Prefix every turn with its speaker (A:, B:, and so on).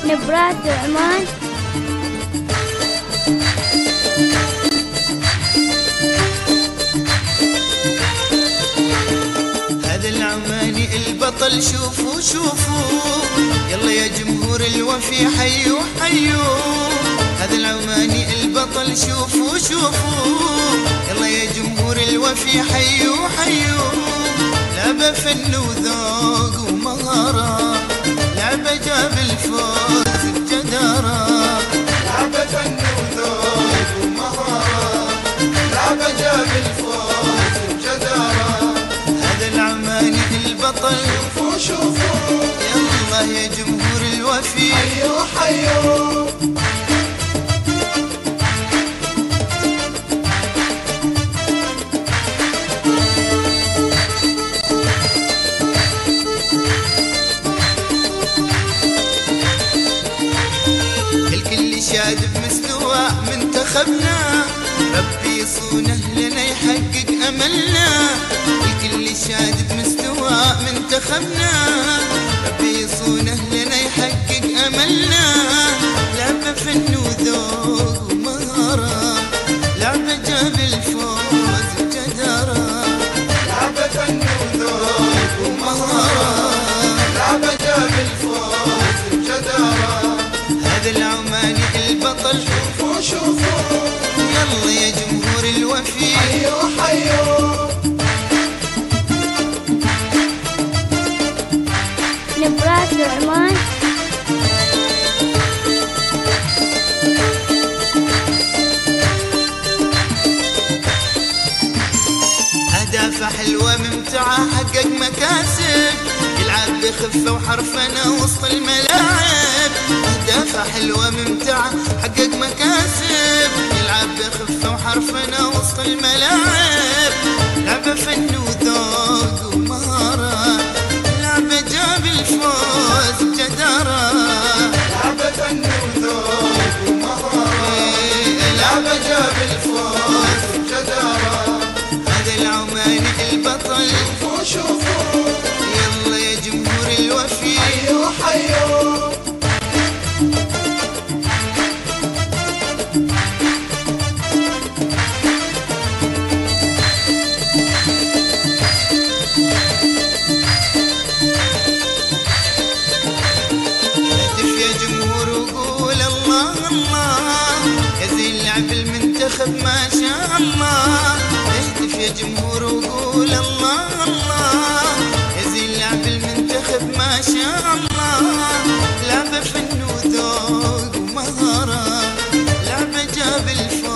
A: نبرات عمان.
B: هذا العماني البطل شوفوا شوفوا، يلا يا جمهور الوفي حيوا حيوا. هذا العماني البطل شوفوا شوفوا، يلا يا جمهور الوفي حيوا حيوا. لعبة فن وذوق ومهارة، لعبة جاب الفوز بجدارة. لعبة فن وذوق ومهارة، لعبة جاب الفوز بجدارة. هذا العماني البطل شوفوا شوفوا، يلا يا جمهور الوفي حيوا حيوا. شاد بمستوى منتخبنا، ربي يصونه لنا يحقق أملنا. الكل شاد بمستوى منتخبنا، ربي يصونه لنا يحقق أملنا. لعبة فن وذوق ومهارة، لعبة جاب الفوز بجدارة. لعبة فن وذوق ومهارة، لعبة جاب الفوز بجدارة. هذا العماني البطل شوفوا شوفوا، يلا يا جمهور الوفي حيوا حيوا.
A: نبرات عمان.
B: أهدافه حلوة ممتعة حقق مكاسب، يلعب بخفة وحرفنة وسط الملاعب. أهدافه حلوة ممتعة حقق مكاسب، يلعب بخفة وحرفنة وسط الملاعب. لعبة فن وذوق ومهارة، لعبة جاب الفوز بجدارة. لعبة فن وذوق ومهارة، لعبة جاب الفوز بجدارة. هذا العماني البطل شوفوا شوفوا، يلا يا جمهور الوفي حيوا حيوا. هتف يا جمهور وقول الله الله، يا زين لعب المنتخب ما شاء الله. اهتف يا جمهور وقول الله الله، يا زين لعب المنتخب ما شاء الله. لعبة فن وذوق ومهارة، لعبة جاب الفوز